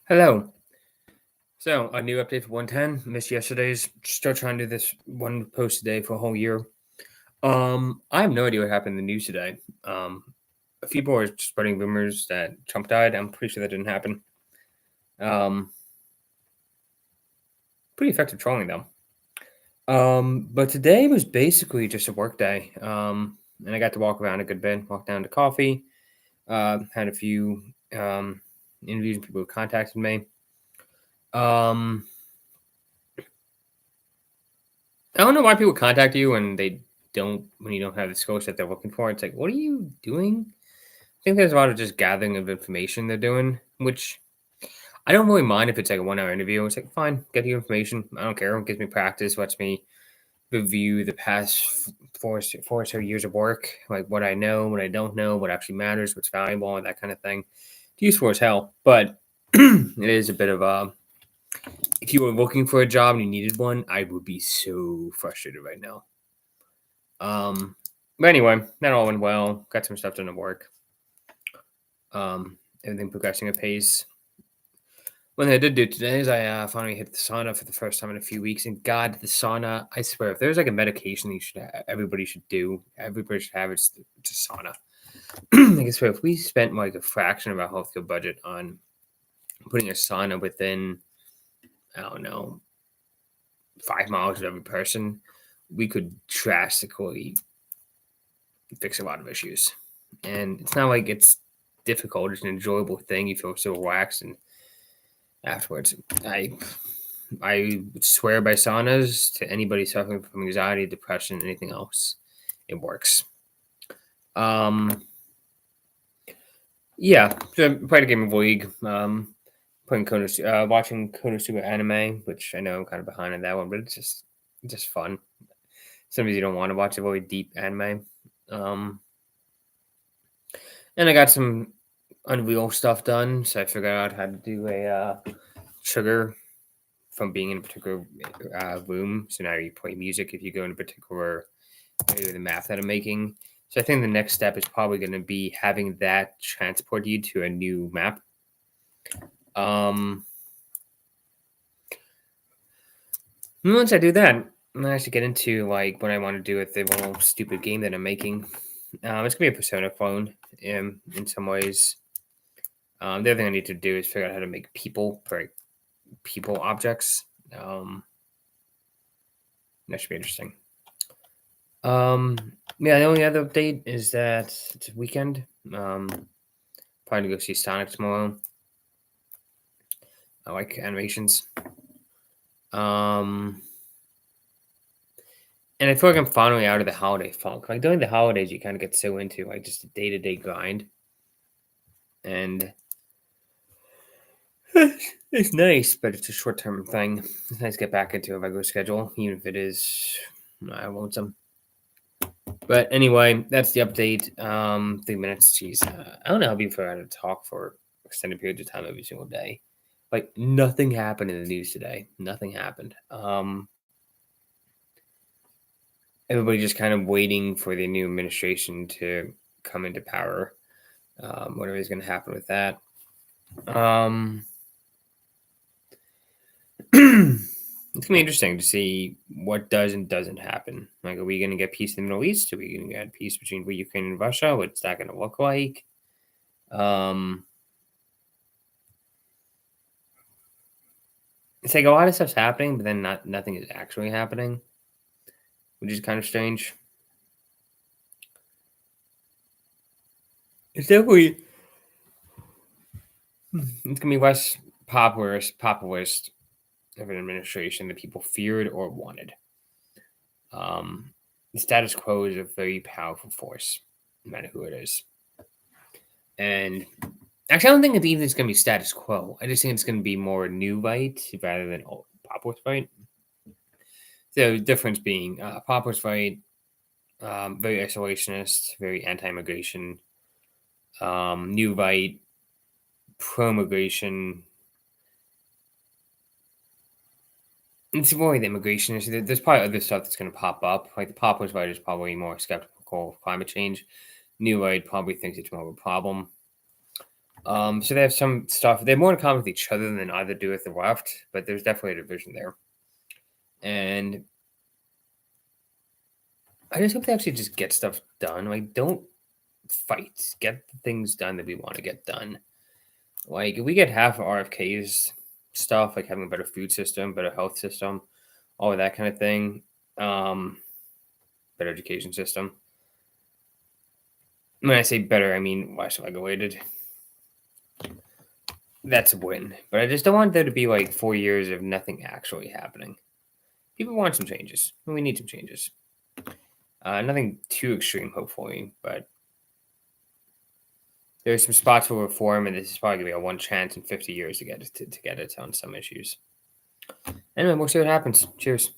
Hello. So, a new update for 110. Missed yesterday's. Still trying to do this one post a day for a whole year. I have no idea what happened in the news today. A few people are spreading rumors that Trump died. I'm pretty sure that didn't happen. Um, Pretty effective trolling though. But today was basically just a work day. And I got to walk around a good bit, walk down to coffee. Had a few interviews with people who contacted me. Um, I don't know why people contact you when you don't have the skills that they're looking for. It's like, what are you doing? I think there's a lot of just gathering of information they're doing, which I don't really mind if it's like a 1 hour interview. It's like, fine, get the information. I don't care. It gives me practice, lets me review the past four or so years of work, like what I know, what I don't know, what actually matters, what's valuable, and that kind of thing. It's useful as hell, but it is a bit of a. If you were looking for a job and you needed one, I would be so frustrated right now. But anyway, that all went well. Got some stuff done at work. Everything progressing at pace. One thing I did do today is I finally hit the sauna for the first time in a few weeks. And God, the sauna! I swear, if there's like a medication everybody should do, everybody should have it's sauna. I swear, if we spent like a fraction of our healthcare budget on putting a sauna within, I don't know, 5 miles of every person, we could drastically fix a lot of issues. And it's not like it's difficult. It's an enjoyable thing. You feel so relaxed, and afterwards, I would swear by saunas to anybody suffering from anxiety, depression, anything else. It works. Yeah, so I played a game of League. Watching Konosuba anime, which I know I'm kind of behind on that one, but it's just fun. Sometimes you don't want to watch a really deep anime. And I got some Unreal stuff done, so I figured out how to do a trigger from being in a particular room. So now you play music if you go in a particular area of the map that I'm making. So I think the next step is probably going to be having that transport you to a new map. Once I do that, I'm gonna actually get into like what I want to do with the little stupid game that I'm making. It's gonna be a Persona clone in some ways. The other thing I need to do is figure out how to make people objects. That should be interesting. Yeah, the only other update is that it's a weekend. Probably go see Sonic tomorrow. I like animations. And I feel like I'm finally out of the holiday funk. Like during the holidays, you kind of get so into like just a day-to-day grind, and it's nice, but it's a short-term thing. It's nice to get back into a regular schedule, even if it is lonesome. But anyway, that's the update. 3 minutes. Jeez, I don't know how people are to talk for extended periods of time every single day. Like nothing happened in the news today. Nothing happened. Everybody just kind of waiting for the new administration to come into power. Whatever is going to happen with that. It's gonna be interesting to see what does and doesn't happen. Like, are we gonna get peace in the Middle East? Are we gonna get peace between Ukraine and Russia? What's that gonna look like? It's like a lot of stuff's happening, but then nothing is actually happening, which is kind of strange. It's definitely it's gonna be less populist of an administration that people feared or wanted. The status quo is a very powerful force, no matter who it is. And actually, I don't think it's even going to be status quo. I just think it's going to be more new right rather than populist right. The difference being populist right, very isolationist, very anti-immigration. New right, pro-immigration. It's more the immigration issue. There's probably other stuff that's going to pop up. Like the populist right is probably more skeptical of climate change. New right probably thinks it's more of a problem. So they have some stuff. They have more in common with each other than either do with the left, but there's definitely a division there. And I just hope they actually just get stuff done. Like, don't fight. Get the things done that we want to get done. Like, if we get half of RFK's stuff, like having a better food system, better health system, all of that kind of thing, better education system. When I say better, I mean less regulated. That's a win. But I just don't want there to be like 4 years of nothing actually happening. People want some changes. We need some changes. Nothing too extreme, hopefully, but there's some spots for reform, and this is probably gonna be a one chance in 50 years to get it on some issues. Anyway, we'll see what happens. Cheers.